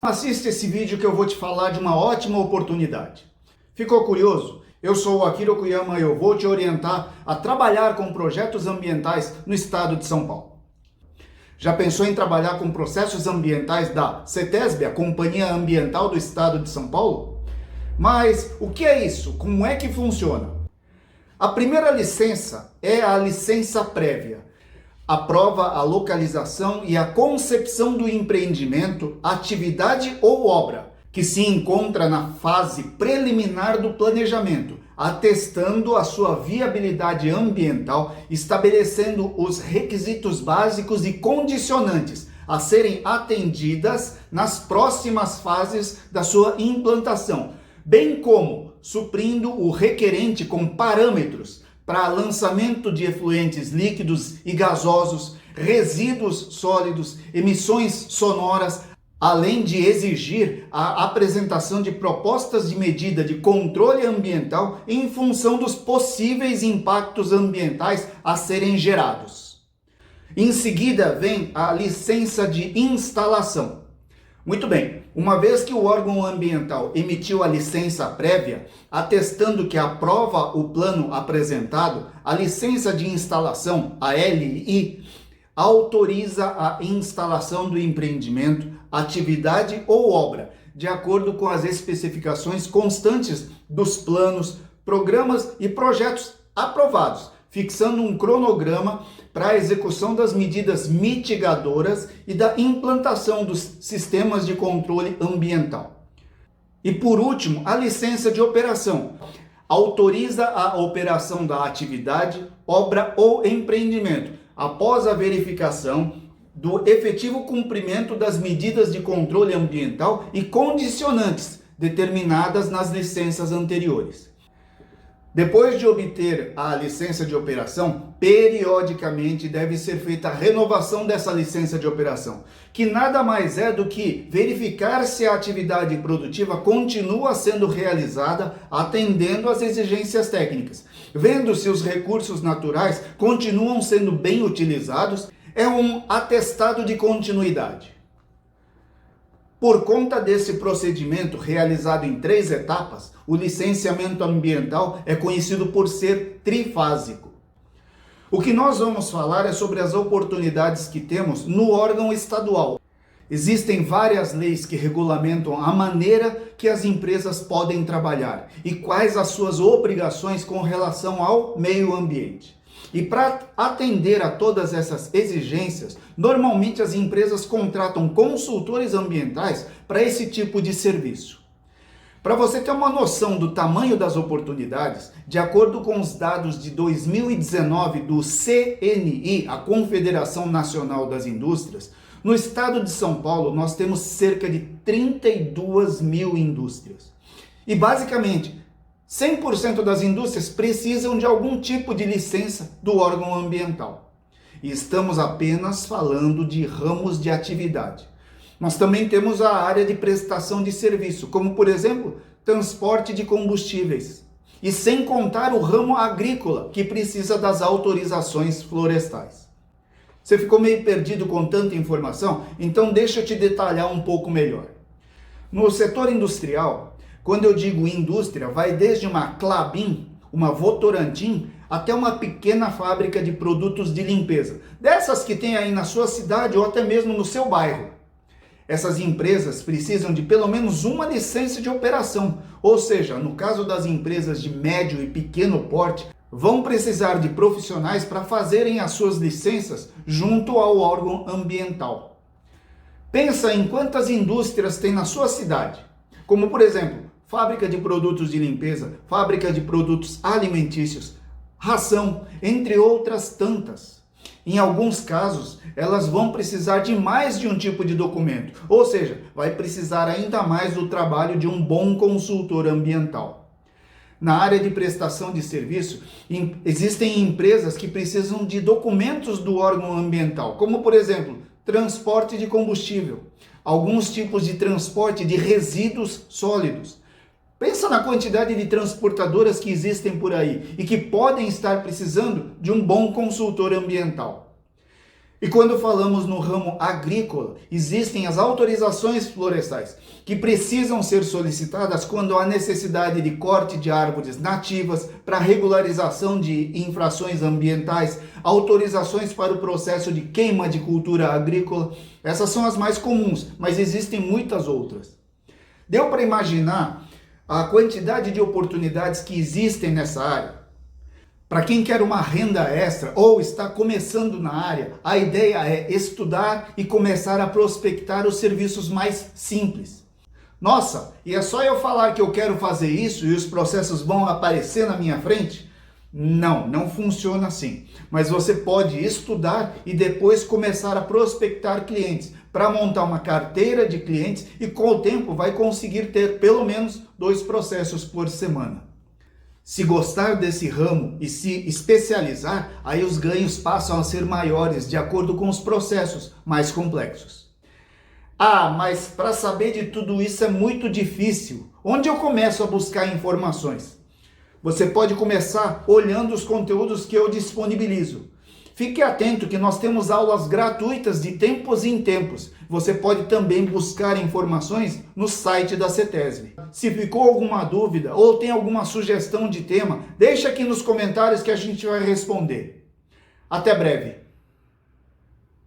Assista esse vídeo que eu vou te falar de uma ótima oportunidade. Ficou curioso? Eu sou o Akira Okuyama e eu vou te orientar a trabalhar com projetos ambientais no estado de São Paulo. Já pensou em trabalhar com processos ambientais da CETESB, a Companhia Ambiental do Estado de São Paulo? Mas o que é isso? Como é que funciona? A primeira licença é a licença prévia. Aprova a localização e a concepção do empreendimento, atividade ou obra, que se encontra na fase preliminar do planejamento, atestando a sua viabilidade ambiental, estabelecendo os requisitos básicos e condicionantes a serem atendidas nas próximas fases da sua implantação, bem como suprindo o requerente com parâmetros para lançamento de efluentes líquidos e gasosos, resíduos sólidos, emissões sonoras, além de exigir a apresentação de propostas de medida de controle ambiental em função dos possíveis impactos ambientais a serem gerados. Em seguida vem a licença de instalação. Muito bem, uma vez que o órgão ambiental emitiu a licença prévia, atestando que aprova o plano apresentado, a licença de instalação, a LI, autoriza a instalação do empreendimento, atividade ou obra, de acordo com as especificações constantes dos planos, programas e projetos aprovados, fixando um cronograma para a execução das medidas mitigadoras e da implantação dos sistemas de controle ambiental. E por último, a licença de operação. Autoriza a operação da atividade, obra ou empreendimento, após a verificação do efetivo cumprimento das medidas de controle ambiental e condicionantes determinadas nas licenças anteriores. Depois de obter a licença de operação, periodicamente deve ser feita a renovação dessa licença de operação, que nada mais é do que verificar se a atividade produtiva continua sendo realizada atendendo às exigências técnicas, vendo se os recursos naturais continuam sendo bem utilizados, é um atestado de continuidade. Por conta desse procedimento realizado em 3 etapas, o licenciamento ambiental é conhecido por ser trifásico. O que nós vamos falar é sobre as oportunidades que temos no órgão estadual. Existem várias leis que regulamentam a maneira que as empresas podem trabalhar e quais as suas obrigações com relação ao meio ambiente. E para atender a todas essas exigências, normalmente as empresas contratam consultores ambientais para esse tipo de serviço. Para você ter uma noção do tamanho das oportunidades, de acordo com os dados de 2019 do CNI, a Confederação Nacional das Indústrias, no estado de São Paulo nós temos cerca de 32 mil indústrias. E basicamente, 100% das indústrias precisam de algum tipo de licença do órgão ambiental. E estamos apenas falando de ramos de atividade. Nós também temos a área de prestação de serviço, como por exemplo, transporte de combustíveis. E sem contar o ramo agrícola, que precisa das autorizações florestais. Você ficou meio perdido com tanta informação? Então deixa eu te detalhar um pouco melhor. No setor industrial, quando eu digo indústria, vai desde uma Klabin, uma Votorantim, até uma pequena fábrica de produtos de limpeza. Dessas que tem aí na sua cidade ou até mesmo no seu bairro. Essas empresas precisam de pelo menos uma licença de operação. Ou seja, no caso das empresas de médio e pequeno porte, vão precisar de profissionais para fazerem as suas licenças junto ao órgão ambiental. Pensa em quantas indústrias tem na sua cidade. Como por exemplo, fábrica de produtos de limpeza, fábrica de produtos alimentícios, ração, entre outras tantas. Em alguns casos, elas vão precisar de mais de um tipo de documento, ou seja, vai precisar ainda mais do trabalho de um bom consultor ambiental. Na área de prestação de serviço, existem empresas que precisam de documentos do órgão ambiental, como por exemplo, transporte de combustível, alguns tipos de transporte de resíduos sólidos. Pensa na quantidade de transportadoras que existem por aí e que podem estar precisando de um bom consultor ambiental. E quando falamos no ramo agrícola, existem as autorizações florestais, que precisam ser solicitadas quando há necessidade de corte de árvores nativas, para regularização de infrações ambientais, autorizações para o processo de queima de cultura agrícola. Essas são as mais comuns, mas existem muitas outras. Deu para imaginar a quantidade de oportunidades que existem nessa área? Para quem quer uma renda extra ou está começando na área, a ideia é estudar e começar a prospectar os serviços mais simples. Nossa, e é só eu falar que eu quero fazer isso e os processos vão aparecer na minha frente? Não, não funciona assim. Mas você pode estudar e depois começar a prospectar clientes, para montar uma carteira de clientes e com o tempo vai conseguir ter pelo menos 2 processos por semana. Se gostar desse ramo e se especializar, aí os ganhos passam a ser maiores de acordo com os processos mais complexos. Ah, mas para saber de tudo isso é muito difícil. Onde eu começo a buscar informações? Você pode começar olhando os conteúdos que eu disponibilizo. Fique atento que nós temos aulas gratuitas de tempos em tempos. Você pode também buscar informações no site da CETESB. Se ficou alguma dúvida ou tem alguma sugestão de tema, deixa aqui nos comentários que a gente vai responder. Até breve!